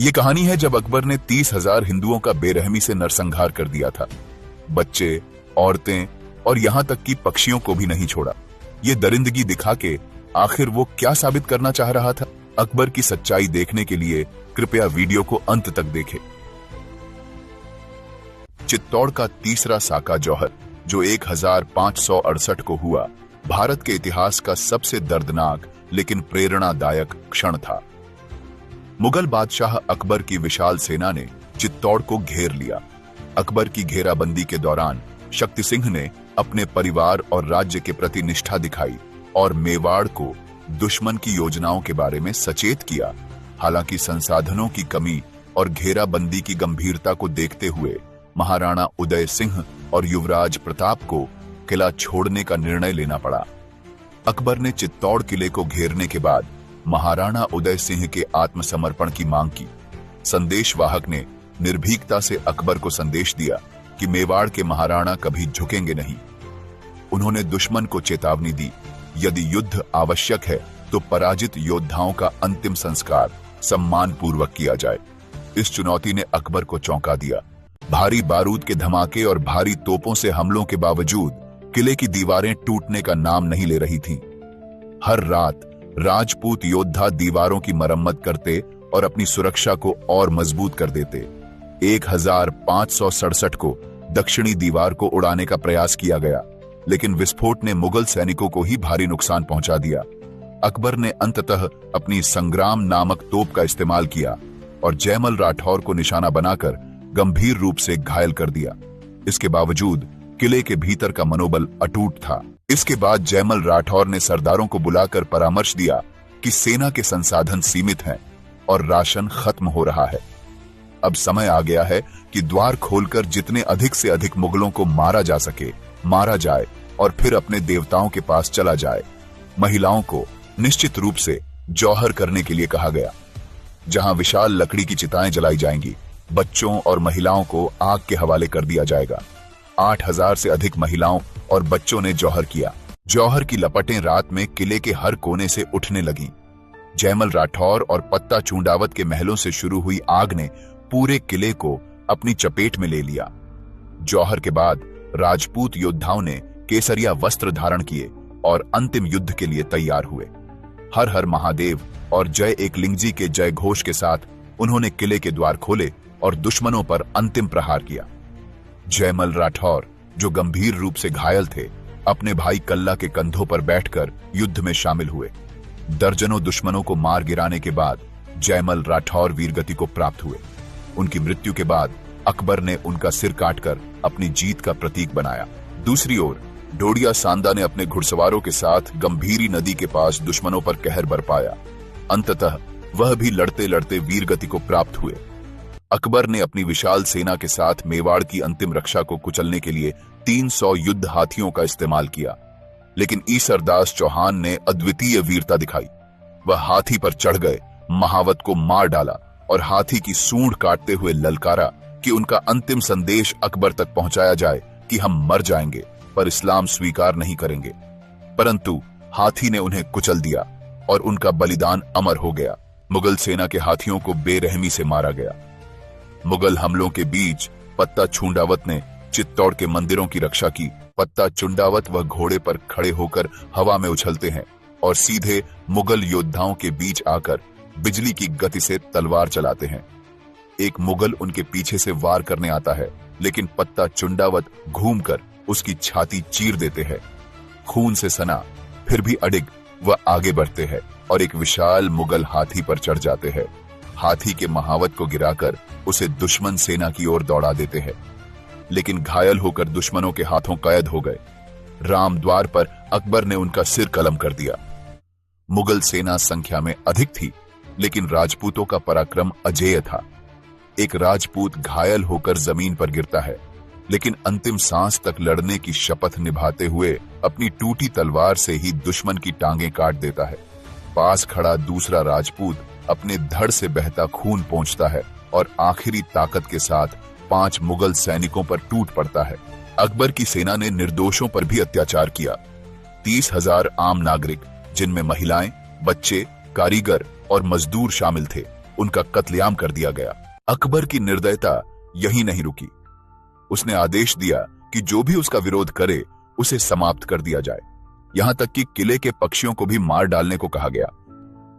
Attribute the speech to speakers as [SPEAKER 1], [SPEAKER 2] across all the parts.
[SPEAKER 1] ये कहानी है जब अकबर ने 30,000 हिंदुओं का बेरहमी से नरसंहार कर दिया था। बच्चे, औरतें और यहां तक कि पक्षियों को भी नहीं छोड़ा। ये दरिंदगी दिखा के आखिर वो क्या साबित करना चाह रहा था? अकबर की सच्चाई देखने के लिए कृपया वीडियो को अंत तक देखें। चित्तौड़ का तीसरा साका जौहर, जो 1568 को हुआ, भारत के इतिहास का सबसे दर्दनाक लेकिन प्रेरणादायक क्षण था। मुगल बादशाह अकबर की विशाल सेना ने चित्तौड़ को घेर लिया। अकबर की घेराबंदी के दौरान शक्ति सिंह ने अपने परिवार और राज्य के प्रति निष्ठा दिखाई और मेवाड़ को दुश्मन की योजनाओं के बारे में सचेत किया। हालांकि संसाधनों की कमी और घेराबंदी की गंभीरता को देखते हुए महाराणा उदय सिंह और युवराज प्रताप को किला छोड़ने का निर्णय लेना पड़ा। अकबर ने चित्तौड़ किले को घेरने के बाद महाराणा उदय सिंह के आत्मसमर्पण की मांग की। संदेशवाहक ने निर्भीकता से अकबर को संदेश दिया कि मेवाड़ के महाराणा कभी झुकेंगे नहीं। उन्होंने दुश्मन को चेतावनी दी, यदि युद्ध आवश्यक है तो पराजित योद्धाओं का अंतिम संस्कार सम्मान पूर्वक किया जाए। इस चुनौती ने अकबर को चौंका दिया। भारी बारूद के धमाके और भारी तोपों से हमलों के बावजूद किले की दीवारें टूटने का नाम नहीं ले रही थीं। हर रात राजपूत योद्धा दीवारों की मरम्मत करते और अपनी सुरक्षा को और मजबूत कर देते। 1567 को दक्षिणी दीवार को उड़ाने का प्रयास किया गया, लेकिन विस्फोट ने मुगल सैनिकों को ही भारी नुकसान पहुंचा दिया। अकबर ने अंततः अपनी संग्राम नामक तोप का इस्तेमाल किया और जयमल राठौर को निशाना बनाकर गंभीर रूप से घायल कर दिया। इसके बावजूद किले के भीतर का मनोबल अटूट था। इसके बाद जयमल राठौर ने सरदारों को बुलाकर परामर्श दिया कि सेना के संसाधन सीमित हैं और राशन खत्म हो रहा है। अब समय आ गया है कि द्वार खोलकर जितने अधिक से अधिक मुगलों को मारा जा सके मारा जाए और फिर अपने देवताओं के पास चला जाए। महिलाओं को निश्चित रूप से जौहर करने के लिए कहा गया, जहां विशाल लकड़ी की चिताएं जलाई जाएंगी। बच्चों और महिलाओं को आग के हवाले कर दिया जाएगा। 8,000 से अधिक महिलाओं और बच्चों ने जौहर किया। जौहर की लपटें रात में किले के हर कोने से उठने लगीं। जयमल राठौर और पत्ता चूंडावत के महलों से शुरू हुई आग ने पूरे किले को अपनी चपेट में ले लिया। जौहर के बाद राजपूत योद्धाओं ने केसरिया वस्त्र धारण किए और अंतिम युद्ध के लिए तैयार हुए। हर हर महादेव और जय एकलिंगजी के जय घोष के साथ उन्होंने किले के द्वार खोले और दुश्मनों पर अंतिम प्रहार किया। जयमल राठौर, जो गंभीर रूप से घायल थे, अपने भाई कल्ला के कंधों पर बैठकर युद्ध में शामिल हुए। दर्जनों दुश्मनों को मार गिराने के बाद जयमल राठौर वीरगति को प्राप्त हुए। उनकी मृत्यु के बाद अकबर ने उनका सिर काटकर अपनी जीत का प्रतीक बनाया। दूसरी ओर डोडिया सांदा ने अपने घुड़सवारों के साथ गंभीरी नदी के पास दुश्मनों पर कहर बरपाया। अंततः वह भी लड़ते लड़ते वीरगति को प्राप्त हुए। अकबर ने अपनी विशाल सेना के साथ मेवाड़ की अंतिम रक्षा को कुचलने के लिए 300 युद्ध हाथियों का इस्तेमाल किया, लेकिन ईसरदास चौहान ने अद्वितीय वीरता दिखाई। वह हाथी पर चढ़ गए, महावत को मार डाला और हाथी की सूंड काटते हुए ललकारा कि उनका अंतिम संदेश अकबर तक पहुंचाया जाए कि हम मर जाएंगे पर इस्लाम स्वीकार नहीं करेंगे। परंतु हाथी ने उन्हें कुचल दिया और उनका बलिदान अमर हो गया। मुगल सेना के हाथियों को बेरहमी से मारा गया। मुगल हमलों के बीच पत्ता चूंडावत ने चित्तौड़ के मंदिरों की रक्षा की। पत्ता चूंडावत वह घोड़े पर खड़े होकर हवा में उछलते हैं और सीधे मुगल योद्धाओं के बीच आकर बिजली की गति से तलवार चलाते हैं। एक मुगल उनके पीछे से वार करने आता है, लेकिन पत्ता चूंडावत घूमकर उसकी छाती चीर देते हैं। खून से सना फिर भी अडिग वह आगे बढ़ते हैं और एक विशाल मुगल हाथी पर चढ़ जाते हैं। हाथी के महावत को गिराकर उसे दुश्मन सेना की ओर दौड़ा देते हैं, लेकिन घायल होकर दुश्मनों के हाथों कैद हो गए। रामद्वार पर अकबर ने उनका सिर कलम कर दिया। मुगल सेना संख्या में अधिक थी, लेकिन राजपूतों का पराक्रम अजेय था। एक राजपूत घायल होकर जमीन पर गिरता है, लेकिन अंतिम सांस तक लड़ने की शपथ निभाते हुए अपनी टूटी तलवार से ही दुश्मन की टांगें काट देता है। पास खड़ा दूसरा राजपूत अपने धड़ से बहता खून पोंछता है और आखिरी ताकत के साथ 5 मुगल सैनिकों पर टूट पड़ता है। अकबर की सेना ने निर्दोषों पर भी अत्याचार किया। 30,000 आम नागरिक, जिनमें महिलाएं, बच्चे, कारीगर और मजदूर शामिल थे, उनका कत्लेआम कर दिया गया। अकबर की निर्दयता यहीं नहीं रुकी। उसने आदेश दिया कि जो भी उसका विरोध करे उसे समाप्त कर दिया जाए। यहां तक कि किले के पक्षियों को भी मार डालने को कहा गया।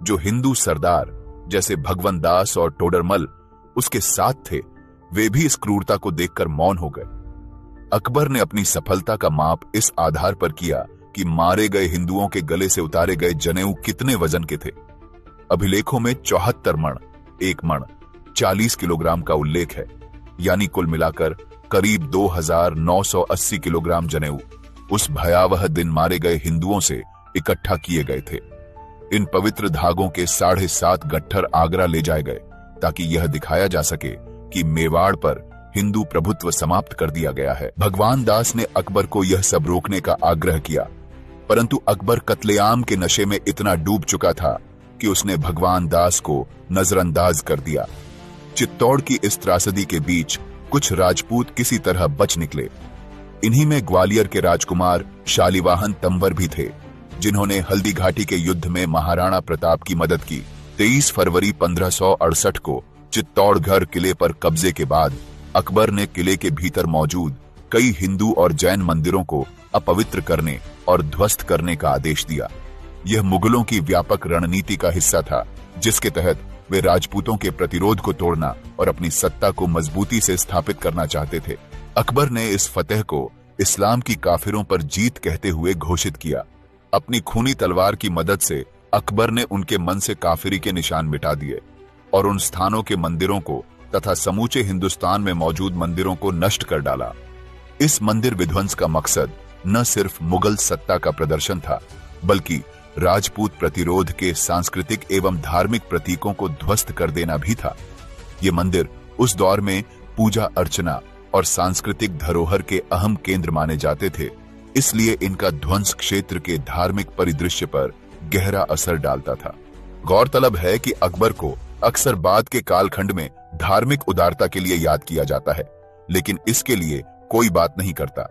[SPEAKER 1] जो हिंदू सरदार जैसे भगवंत दास और टोडरमल उसके साथ थे, वे भी इस क्रूरता को देखकर मौन हो गए। अकबर ने अपनी सफलता का माप इस आधार पर किया कि मारे गए हिंदुओं के गले से उतारे गए जनेऊ कितने वजन के थे। अभिलेखों में 74 मण, 1 मण 40 किलोग्राम का उल्लेख है, यानी कुल मिलाकर करीब 2980 किलोग्राम जनेऊ उस भयावह दिन मारे गए हिंदुओं से इकट्ठा किए गए थे। इन पवित्र धागों के 7.5 गट्ठर आगरा ले जाए गए ताकि यह दिखाया जा सके कि मेवाड़ पर हिंदू प्रभुत्व समाप्त कर दिया गया है। भगवान दास ने अकबर को यह सब रोकने का आग्रह किया, परंतु अकबर कत्लेआम के नशे में इतना डूब चुका था कि उसने भगवान दास को नजरअंदाज कर दिया। चित्तौड़ की इस त्रासदी के बीच कुछ राजपूत किसी तरह बच निकले। इन्हीं में ग्वालियर के राजकुमार शालिवाहन तंवर भी थे, जिन्होंने हल्दी घाटी के युद्ध में महाराणा प्रताप की मदद की। 23 फरवरी 1568 को चित्तौड़गढ़ किले पर कब्जे के बाद अकबर ने किले के भीतर मौजूद कई हिंदू और जैन मंदिरों को अपवित्र करने और ध्वस्त करने का आदेश दिया। यह मुगलों की व्यापक रणनीति का हिस्सा था, जिसके तहत वे राजपूतों के प्रतिरोध को तोड़ना और अपनी सत्ता को मजबूती से स्थापित करना चाहते थे। अकबर ने इस फतेह को इस्लाम की काफिरों पर जीत कहते हुए घोषित किया। अपनी खूनी तलवार की मदद से अकबर ने उनके मन से काफिरी के निशान मिटा दिए और उन स्थानों के मंदिरों को तथा समूचे हिंदुस्तान में मौजूद मंदिरों को नष्ट कर डाला। इस मंदिर विध्वंस का मकसद न सिर्फ मुगल सत्ता का प्रदर्शन था, बल्कि राजपूत प्रतिरोध के सांस्कृतिक एवं धार्मिक प्रतीकों को ध्वस्त कर देना भी था। ये मंदिर उस दौर में पूजा अर्चना और सांस्कृतिक धरोहर के अहम केंद्र माने जाते थे, इसलिए इनका ध्वंस क्षेत्र के धार्मिक परिदृश्य पर गहरा असर डालता था। गौरतलब है कि अकबर को अक्सर बाद के कालखंड में धार्मिक उदारता के लिए याद किया जाता है, लेकिन इसके लिए कोई बात नहीं करता।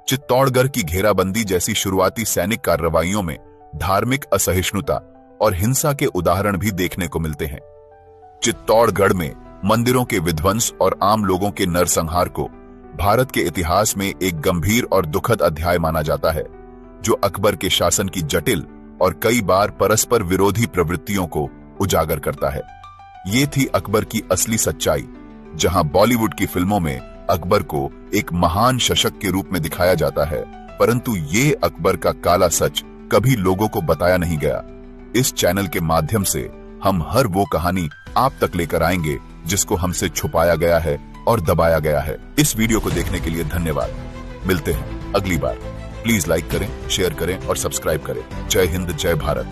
[SPEAKER 1] चित्तौड़गढ़ की घेराबंदी जैसी शुरुआती सैनिक कार्रवाइयों में धार्मिक असहिष्णुता और हिंसा के उदाहरण भी देखने को मिलते हैं। चित्तौड़गढ़ में मंदिरों के विध्वंस और आम लोगों के नरसंहार को भारत के इतिहास में एक गंभीर और दुखद अध्याय माना जाता है, जो अकबर के शासन की जटिल और कई बार परस्पर विरोधी प्रवृत्तियों को उजागर करता है। ये थी अकबर की असली सच्चाई, जहां बॉलीवुड की फिल्मों में अकबर को एक महान शासक के रूप में दिखाया जाता है, परंतु ये अकबर का काला सच कभी लोगों को बताया नहीं गया। इस चैनल के माध्यम से हम हर वो कहानी आप तक लेकर आएंगे जिसको हमसे छुपाया गया है और दबाया गया है। इस वीडियो को देखने के लिए धन्यवाद। मिलते हैं अगली बार। प्लीज लाइक करें, शेयर करें और सब्सक्राइब करें। जय हिंद, जय भारत।